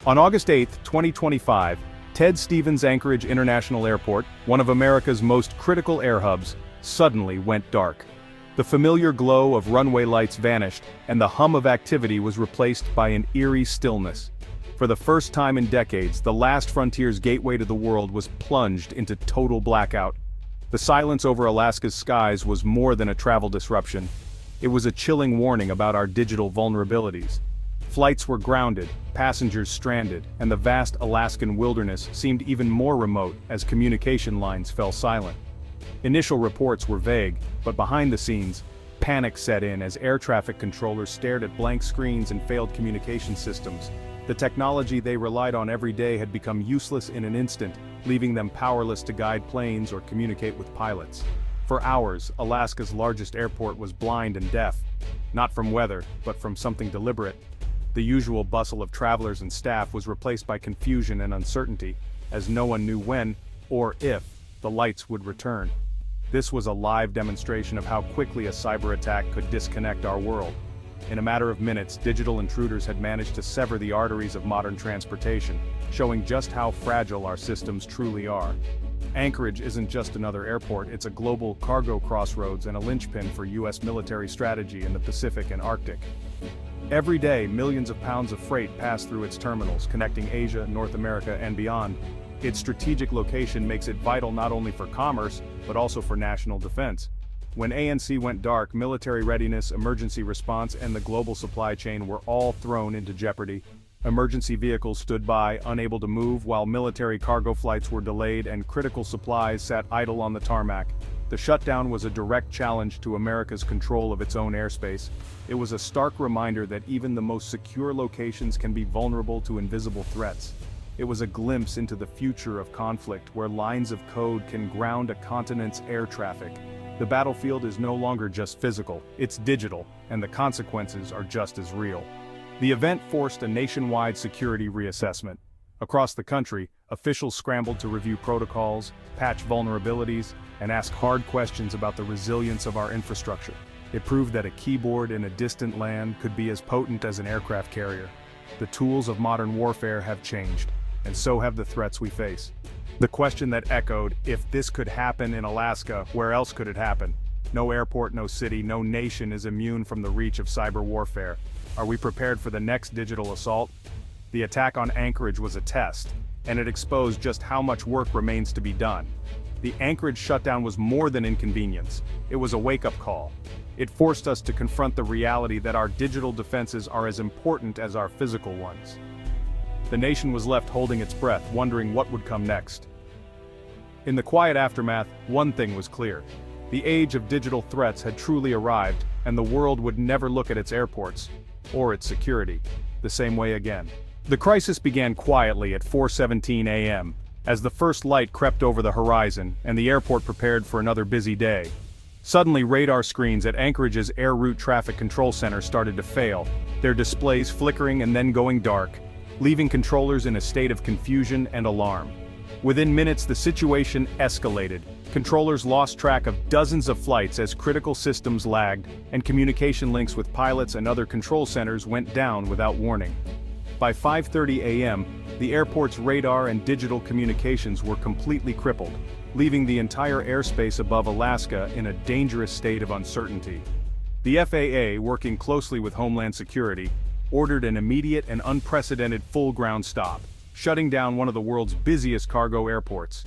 On August 8, 2025, Ted Stevens Anchorage International Airport, one of America's most critical air hubs, suddenly went dark. The familiar glow of runway lights vanished, and the hum of activity was replaced by an eerie stillness. For the first time in decades, the last frontier's gateway to the world was plunged into total blackout. The silence over Alaska's skies was more than a travel disruption. It was a chilling warning about our digital vulnerabilities. Flights were grounded, passengers stranded, and the vast Alaskan wilderness seemed even more remote as communication lines fell silent. Initial reports were vague, but behind the scenes, panic set in as air traffic controllers stared at blank screens and failed communication systems. The technology they relied on every day had become useless in an instant, leaving them powerless to guide planes or communicate with pilots. For hours, Alaska's largest airport was blind and deaf, not from weather, but from something deliberate. The usual bustle of travelers and staff was replaced by confusion and uncertainty, as no one knew when, or if, the lights would return. This was a live demonstration of how quickly a cyber attack could disconnect our world. In a matter of minutes, digital intruders had managed to sever the arteries of modern transportation, showing just how fragile our systems truly are. Anchorage isn't just another airport, it's a global cargo crossroads and a linchpin for U.S. military strategy in the Pacific and Arctic. Every day, millions of pounds of freight pass through its terminals, connecting Asia, North America, and beyond. Its strategic location makes it vital not only for commerce, but also for national defense. When ANC went dark, military readiness, emergency response, and the global supply chain were all thrown into jeopardy. Emergency vehicles stood by, unable to move, while military cargo flights were delayed and critical supplies sat idle on the tarmac. The shutdown was a direct challenge to America's control of its own airspace. It was a stark reminder that even the most secure locations can be vulnerable to invisible threats. It was a glimpse into the future of conflict where lines of code can ground a continent's air traffic. The battlefield is no longer just physical, it's digital, and the consequences are just as real. The event forced a nationwide security reassessment. Across the country, officials scrambled to review protocols, patch vulnerabilities, and ask hard questions about the resilience of our infrastructure. It proved that a keyboard in a distant land could be as potent as an aircraft carrier. The tools of modern warfare have changed, and so have the threats we face. The question that echoed, if this could happen in Alaska, where else could it happen? No airport, no city, no nation is immune from the reach of cyber warfare. Are we prepared for the next digital assault? The attack on Anchorage was a test, and it exposed just how much work remains to be done. The Anchorage shutdown was more than inconvenience. It was a wake-up call. It forced us to confront the reality that our digital defenses are as important as our physical ones. The nation was left holding its breath, wondering what would come next. In the quiet aftermath, one thing was clear. The age of digital threats had truly arrived, and the world would never look at its airports, or its security, the same way again. The crisis began quietly at 4:17 a.m., as the first light crept over the horizon, and the airport prepared for another busy day. Suddenly, radar screens at Anchorage's Air Route Traffic Control Center started to fail, their displays flickering and then going dark, leaving controllers in a state of confusion and alarm. Within minutes, the situation escalated. Controllers lost track of dozens of flights as critical systems lagged, and communication links with pilots and other control centers went down without warning. By 5:30 a.m., the airport's radar and digital communications were completely crippled, leaving the entire airspace above Alaska in a dangerous state of uncertainty. The FAA, working closely with Homeland Security, ordered an immediate and unprecedented full ground stop, shutting down one of the world's busiest cargo airports.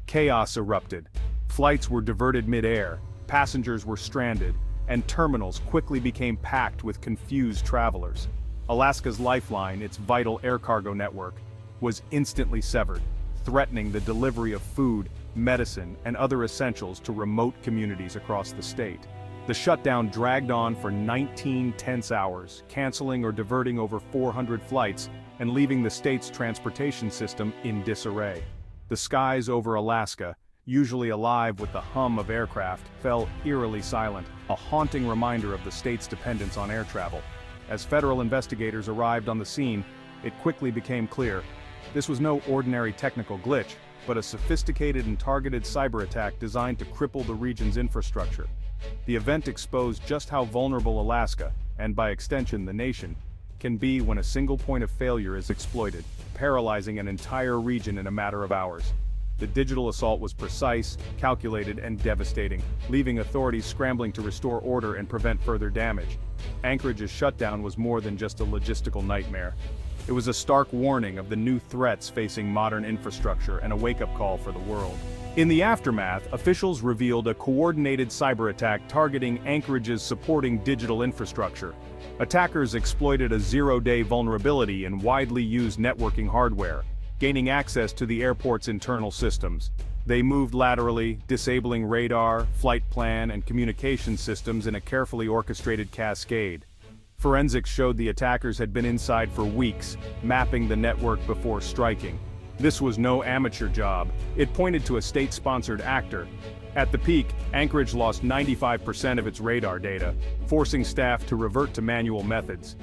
Chaos erupted. Flights were diverted mid-air, passengers were stranded, and terminals quickly became packed with confused travelers. Alaska's lifeline, its vital air cargo network, was instantly severed, threatening the delivery of food, medicine, and other essentials to remote communities across the state. The shutdown dragged on for 19 tense hours, canceling or diverting over 400 flights and leaving the state's transportation system in disarray. The skies over Alaska, usually alive with the hum of aircraft, fell eerily silent, a haunting reminder of the state's dependence on air travel. As federal investigators arrived on the scene, it quickly became clear. This was no ordinary technical glitch, but a sophisticated and targeted cyber attack designed to cripple the region's infrastructure. The event exposed just how vulnerable Alaska, and by extension the nation, can be when a single point of failure is exploited, paralyzing an entire region in a matter of hours. The digital assault was precise, calculated, and devastating, leaving authorities scrambling to restore order and prevent further damage. Anchorage's shutdown was more than just a logistical nightmare. It was a stark warning of the new threats facing modern infrastructure and a wake-up call for the world. In the aftermath, officials revealed a coordinated cyber attack targeting Anchorage's supporting digital infrastructure. Attackers exploited a zero-day vulnerability in widely used networking hardware, gaining access to the airport's internal systems. They moved laterally, disabling radar, flight plan, and communication systems in a carefully orchestrated cascade. Forensics showed the attackers had been inside for weeks, mapping the network before striking. This was no amateur job. It pointed to a state-sponsored actor. At the peak, Anchorage lost 95% of its radar data, forcing staff to revert to manual methods.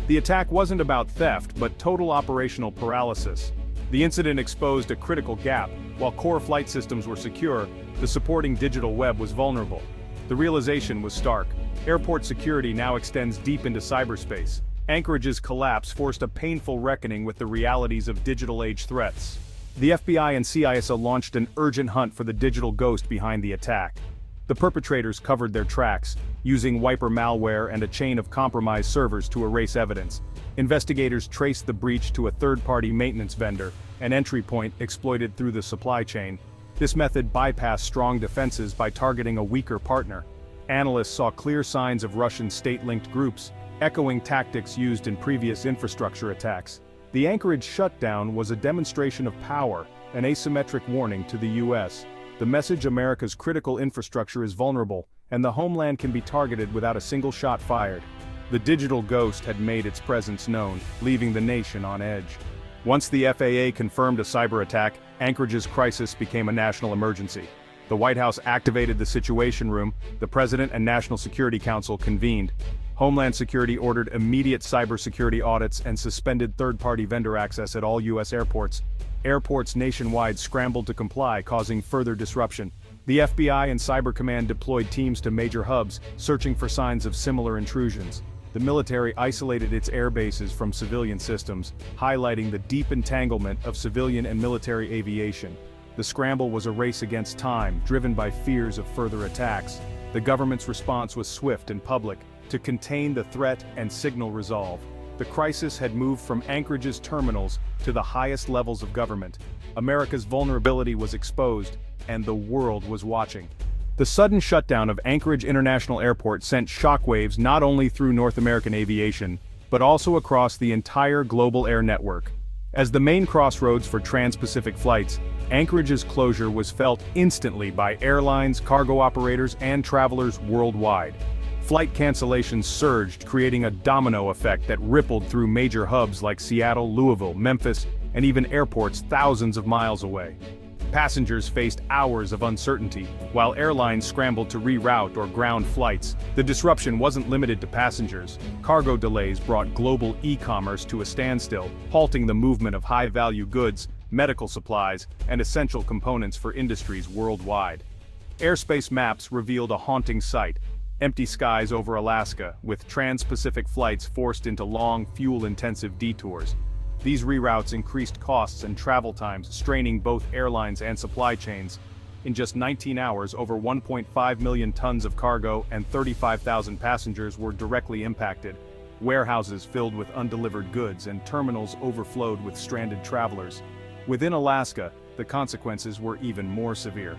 The attack wasn't about theft, but total operational paralysis. The incident exposed a critical gap. While core flight systems were secure, the supporting digital web was vulnerable. The realization was stark. Airport security now extends deep into cyberspace. Anchorage's collapse forced a painful reckoning with the realities of digital-age threats. The FBI and CISA launched an urgent hunt for the digital ghost behind the attack. The perpetrators covered their tracks, using wiper malware and a chain of compromised servers to erase evidence. Investigators traced the breach to a third-party maintenance vendor, an entry point exploited through the supply chain. This method bypassed strong defenses by targeting a weaker partner. Analysts saw clear signs of Russian state-linked groups, echoing tactics used in previous infrastructure attacks. The Anchorage shutdown was a demonstration of power, an asymmetric warning to the U.S. The message: America's critical infrastructure is vulnerable, and the homeland can be targeted without a single shot fired. The digital ghost had made its presence known, leaving the nation on edge. Once the FAA confirmed a cyber attack, Anchorage's crisis became a national emergency. The White House activated the Situation Room, the President and National Security Council convened. Homeland Security ordered immediate cybersecurity audits and suspended third-party vendor access at all U.S. airports. Airports nationwide scrambled to comply, causing further disruption. The FBI and Cyber Command deployed teams to major hubs, searching for signs of similar intrusions. The military isolated its air bases from civilian systems, highlighting the deep entanglement of civilian and military aviation. The scramble was a race against time, driven by fears of further attacks. The government's response was swift and public, to contain the threat and signal resolve. The crisis had moved from Anchorage's terminals to the highest levels of government. America's vulnerability was exposed, and the world was watching. The sudden shutdown of Anchorage International Airport sent shockwaves not only through North American aviation, but also across the entire global air network. As the main crossroads for trans-Pacific flights, Anchorage's closure was felt instantly by airlines, cargo operators, and travelers worldwide. Flight cancellations surged, creating a domino effect that rippled through major hubs like Seattle, Louisville, Memphis, and even airports thousands of miles away. Passengers faced hours of uncertainty, while airlines scrambled to reroute or ground flights. The disruption wasn't limited to passengers. Cargo delays brought global e-commerce to a standstill, halting the movement of high-value goods, medical supplies, and essential components for industries worldwide. Airspace maps revealed a haunting sight: empty skies over Alaska, with trans-Pacific flights forced into long, fuel-intensive detours. These reroutes increased costs and travel times, straining both airlines and supply chains. In just 19 hours, over 1.5 million tons of cargo and 35,000 passengers were directly impacted. Warehouses filled with undelivered goods and terminals overflowed with stranded travelers. Within Alaska, the consequences were even more severe.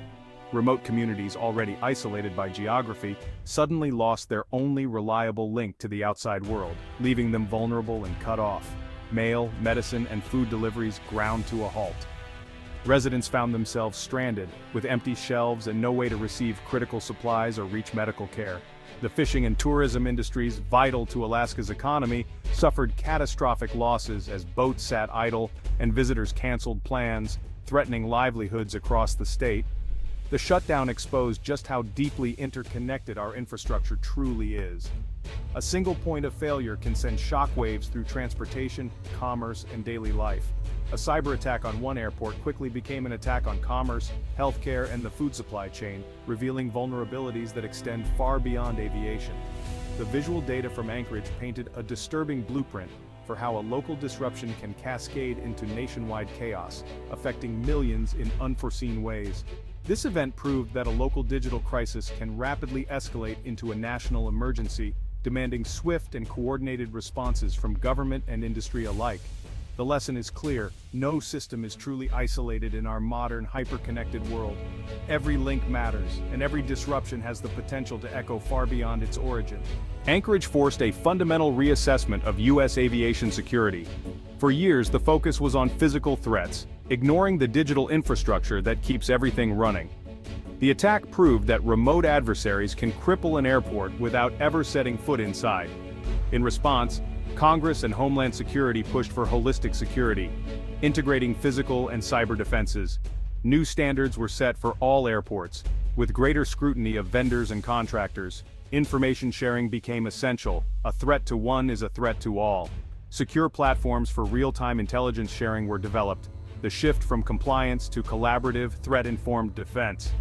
Remote communities already isolated by geography suddenly lost their only reliable link to the outside world, leaving them vulnerable and cut off. Mail, medicine, and food deliveries ground to a halt. Residents found themselves stranded, with empty shelves and no way to receive critical supplies or reach medical care. The fishing and tourism industries, vital to Alaska's economy, suffered catastrophic losses as boats sat idle and visitors canceled plans, threatening livelihoods across the state. The shutdown exposed just how deeply interconnected our infrastructure truly is. A single point of failure can send shockwaves through transportation, commerce, and daily life. A cyber attack on one airport quickly became an attack on commerce, healthcare, and the food supply chain, revealing vulnerabilities that extend far beyond aviation. The visual data from Anchorage painted a disturbing blueprint, for how a local disruption can cascade into nationwide chaos, affecting millions in unforeseen ways. This event proved that a local digital crisis can rapidly escalate into a national emergency, demanding swift and coordinated responses from government and industry alike. The lesson is clear: no system is truly isolated in our modern, hyper-connected world. Every link matters, and every disruption has the potential to echo far beyond its origin. Anchorage forced a fundamental reassessment of U.S. aviation security. For years, the focus was on physical threats, ignoring the digital infrastructure that keeps everything running. The attack proved that remote adversaries can cripple an airport without ever setting foot inside. In response, Congress and Homeland Security pushed for holistic security, integrating physical and cyber defenses. New standards were set for all airports, with greater scrutiny of vendors and contractors. Information sharing became essential. A threat to one is a threat to all. Secure platforms for real-time intelligence sharing were developed. The shift from compliance to collaborative, threat-informed defense.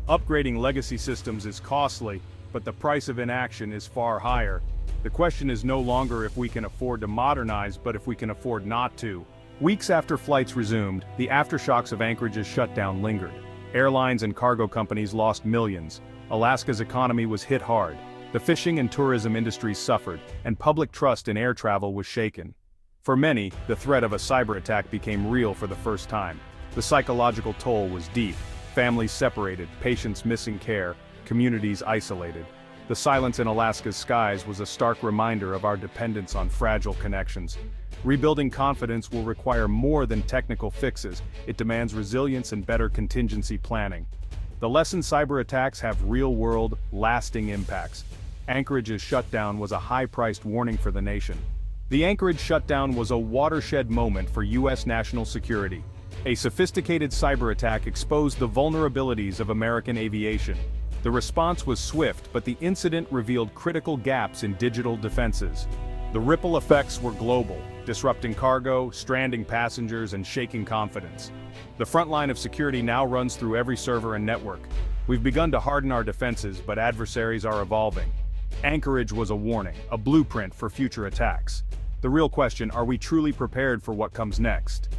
Upgrading legacy systems is costly, but the price of inaction is far higher. The question is no longer if we can afford to modernize, but if we can afford not to. Weeks after flights resumed, the aftershocks of Anchorage's shutdown lingered. Airlines and cargo companies lost millions. Alaska's economy was hit hard. The fishing and tourism industries suffered, and public trust in air travel was shaken. For many, the threat of a cyber attack became real for the first time. The psychological toll was deep. Families separated, patients missing care, communities isolated. The silence in Alaska's skies was a stark reminder of our dependence on fragile connections. Rebuilding confidence will require more than technical fixes. It demands resilience and better contingency planning. The lesson: cyber attacks have real-world, lasting impacts. Anchorage's shutdown was a high-priced warning for the nation. The Anchorage shutdown was a watershed moment for U.S. national security. A sophisticated cyber attack exposed the vulnerabilities of American aviation. The response was swift, but the incident revealed critical gaps in digital defenses. The ripple effects were global, disrupting cargo, stranding passengers, and shaking confidence. The front line of security now runs through every server and network. We've begun to harden our defenses, but adversaries are evolving. Anchorage was a warning, a blueprint for future attacks. The real question: are we truly prepared for what comes next?